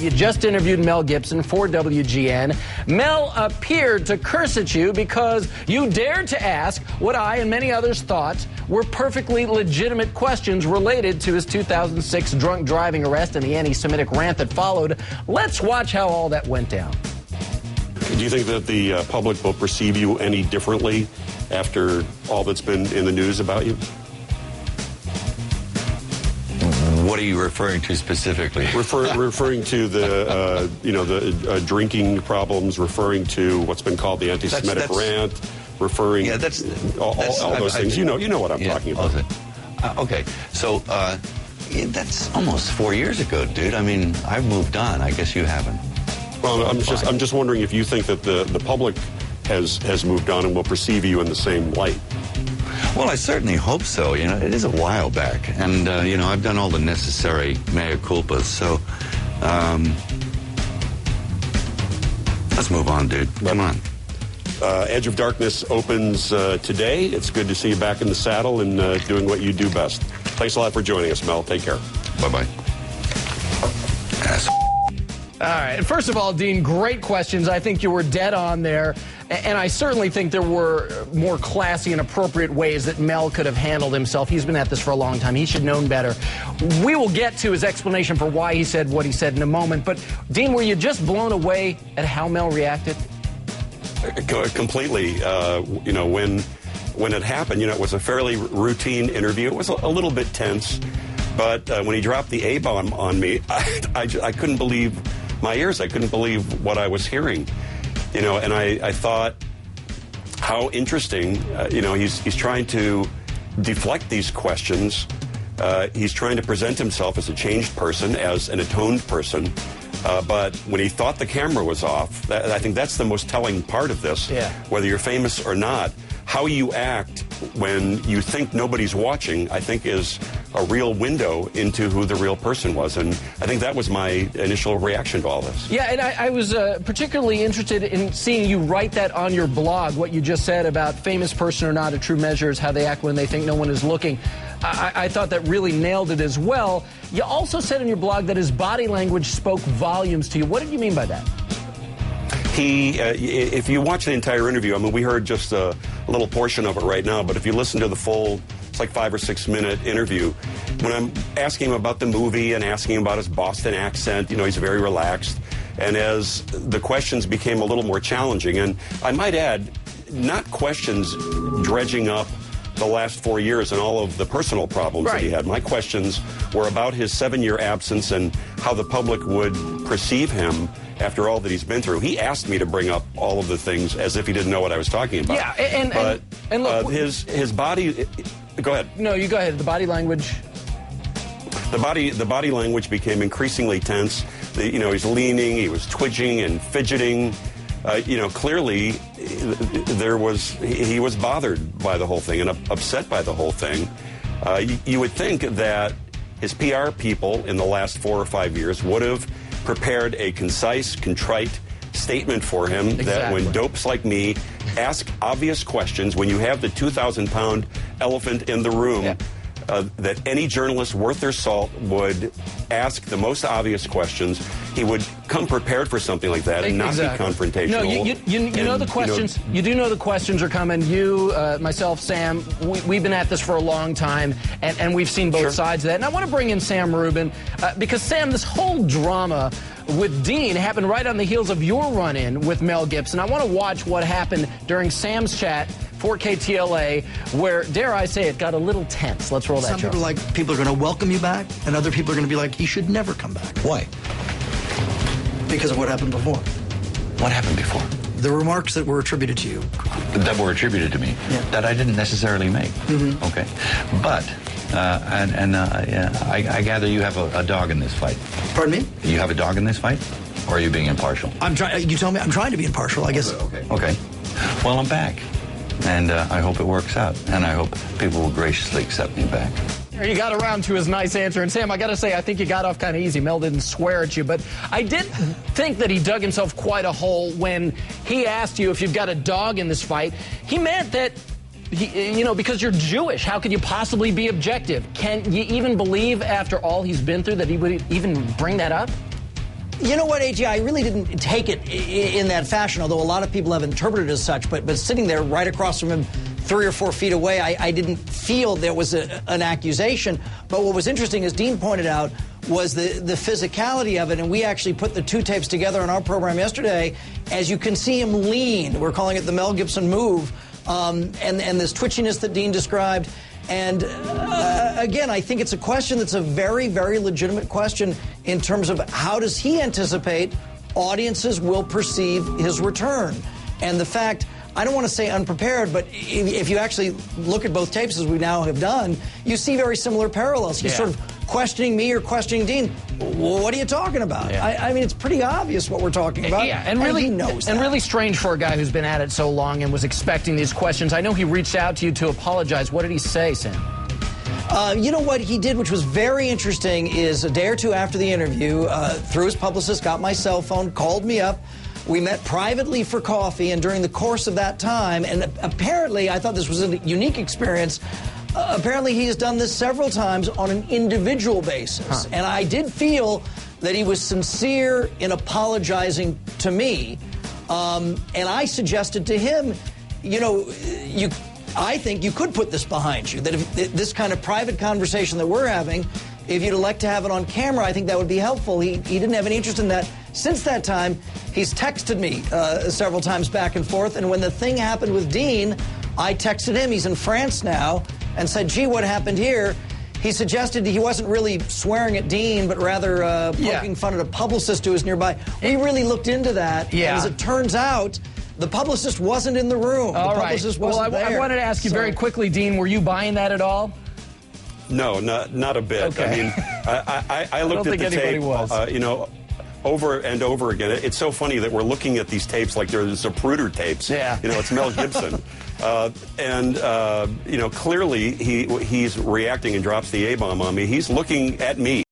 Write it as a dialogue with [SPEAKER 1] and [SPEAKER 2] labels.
[SPEAKER 1] You just interviewed Mel Gibson for WGN. Mel appeared to curse at you because you dared to ask what I and many others thought were perfectly legitimate questions related to his 2006 drunk driving arrest and the anti-Semitic rant that followed. Let's watch how all that went down.
[SPEAKER 2] Do you think that the public will perceive you any differently after all that's been in the news about you?
[SPEAKER 3] What are you referring to specifically?
[SPEAKER 2] Referring to the, the drinking problems, referring to what's been called the anti-Semitic rant, referring all those things. You know what I'm talking about.
[SPEAKER 3] Okay, so that's almost 4 years ago, dude. I mean, I've moved on. I guess you haven't.
[SPEAKER 2] Well, I'm just wondering if you think that the public has moved on and will perceive you in the same light.
[SPEAKER 3] Well, I certainly hope so. You know, it is a while back, and I've done all the necessary mea culpas. So, let's move on, dude. Come on.
[SPEAKER 2] Edge of Darkness opens today. It's good to see you back in the saddle and doing what you do best. Thanks a lot for joining us, Mel. Take care.
[SPEAKER 3] Bye-bye.
[SPEAKER 1] All right. First of all, Dean, great questions. I think you were dead on there. And I certainly think there were more classy and appropriate ways that Mel could have handled himself. He's been at this for a long time. He should have known better. We will get to his explanation for why he said what he said in a moment. But, Dean, were you just blown away at how Mel reacted?
[SPEAKER 2] Completely. When it happened, it was a fairly routine interview. It was a little bit tense. But when he dropped the A-bomb on me, I couldn't believe my ears. I couldn't believe what I was hearing. And I thought, how interesting, he's trying to deflect these questions. He's trying to present himself as a changed person, as an atoned person. But when he thought the camera was off, I think that's the most telling part of this.
[SPEAKER 1] Yeah.
[SPEAKER 2] Whether you're famous or not, how you act when you think nobody's watching, I think, is a real window into who the real person was. And I think that was my initial reaction to all this.
[SPEAKER 1] Yeah, and I was particularly interested in seeing you write that on your blog, what you just said about famous person or not, a true measure is how they act when they think no one is looking. I thought that really nailed it as well. You also said in your blog that his body language spoke volumes to you. What did you mean by that?
[SPEAKER 2] If you watch the entire interview, I mean, we heard just a little portion of it right now, but if you listen to the full, it's like 5 or 6 minute interview, when I'm asking him about the movie and asking him about his Boston accent, he's very relaxed. And as the questions became a little more challenging, and I might add, not questions dredging up the last 4 years and all of the personal problems that he had. My questions were about his 7-year absence and how the public would perceive him after all that he's been through. He asked me to bring up all of the things as if he didn't know what I was talking about.
[SPEAKER 1] Yeah, and look,
[SPEAKER 2] his body. Go ahead.
[SPEAKER 1] No, you go ahead. The body language.
[SPEAKER 2] The body language became increasingly tense. He's leaning, he was twitching and fidgeting. Clearly he was bothered by the whole thing and upset by the whole thing. You would think that his PR people in the last 4 or 5 years would have prepared a concise, contrite statement for him that when dopes like me ask obvious questions, when you have the 2,000-pound elephant in the room, that any journalist worth their salt would ask the most obvious questions. He would come prepared for something like that and not be confrontational.
[SPEAKER 1] No, you know the questions. You do know the questions are coming. You, myself, Sam, we've been at this for a long time, and we've seen both sides of that. And I want to bring in Sam Rubin because, Sam, this whole drama with Dean happened right on the heels of your run-in with Mel Gibson. I want to watch what happened during Sam's chat for KTLA, where, dare I say it, got a little tense. Let's roll that.
[SPEAKER 4] Some people are going to welcome you back, and other people are going to be like, he should never come back.
[SPEAKER 3] Why?
[SPEAKER 4] Because of what happened before.
[SPEAKER 3] What happened before?
[SPEAKER 4] The remarks that were attributed to you.
[SPEAKER 3] That were attributed to me.
[SPEAKER 4] Yeah.
[SPEAKER 3] That I didn't necessarily make. Mm-hmm. Okay. But, I gather you have a dog in this fight.
[SPEAKER 4] Pardon me?
[SPEAKER 3] You have a dog in this fight? Or are you being impartial?
[SPEAKER 4] You tell me I'm trying to be impartial, I guess.
[SPEAKER 3] Okay. Well, I'm back. And I hope it works out. And I hope people will graciously accept me back.
[SPEAKER 1] You got around to his nice answer. And, Sam, I got to say, I think you got off kind of easy. Mel didn't swear at you. But I did think that he dug himself quite a hole when he asked you if you've got a dog in this fight. He meant that, because you're Jewish, how could you possibly be objective? Can you even believe, after all he's been through, that he would even bring that up?
[SPEAKER 4] You know what, AG, I really didn't take it in that fashion, although a lot of people have interpreted it as such, but sitting there right across from him 3 or 4 feet away, I didn't feel there was an accusation. But what was interesting, as Dean pointed out, was the physicality of it, and we actually put the 2 tapes together on our program yesterday. As you can see him lean, we're calling it the Mel Gibson move, and this twitchiness that Dean described. And again, I think it's a question that's a very, very legitimate question in terms of how does he anticipate audiences will perceive his return. And the fact, I don't want to say unprepared, but if you actually look at both tapes, as we now have done, you see very similar parallels. He's sort of questioning me or questioning Dean. What are you talking about? Yeah. I mean, it's pretty obvious what we're talking about.
[SPEAKER 1] Yeah, and really,
[SPEAKER 4] he knows
[SPEAKER 1] and
[SPEAKER 4] that.
[SPEAKER 1] Really strange for a guy who's been at it so long and was expecting these questions. I know he reached out to you to apologize. What did he say, Sam?
[SPEAKER 4] You know what he did, which was very interesting, is a day or 2 after the interview, through his publicist, got my cell phone, called me up. We met privately for coffee, and during the course of that time, and apparently, I thought this was a unique experience, apparently he has done this several times on an individual basis. And I did feel that he was sincere in apologizing to me. And I suggested to him, you know, I think you could put this behind you, that if this kind of private conversation that we're having, if you'd elect to have it on camera, I think that would be helpful. He didn't have any interest in that. Since that time, he's texted me several times back and forth, and when the thing happened with Dean, I texted him. He's in France now, and said, gee, what happened here? He suggested he wasn't really swearing at Dean, but rather poking fun at a publicist who was nearby. We really looked into that, and as it turns out, the publicist wasn't in the room.
[SPEAKER 1] All
[SPEAKER 4] the publicist wasn't there.
[SPEAKER 1] I wanted to ask you very quickly, Dean, were you buying that at all?
[SPEAKER 2] No, not a bit.
[SPEAKER 1] Okay.
[SPEAKER 2] I mean, I looked at the tape, you know, over and over again. It's so funny that we're looking at these tapes like they're the Zapruder tapes.
[SPEAKER 1] Yeah.
[SPEAKER 2] You know, it's Mel Gibson. You know, clearly he's reacting and drops the A-bomb on me. He's looking at me.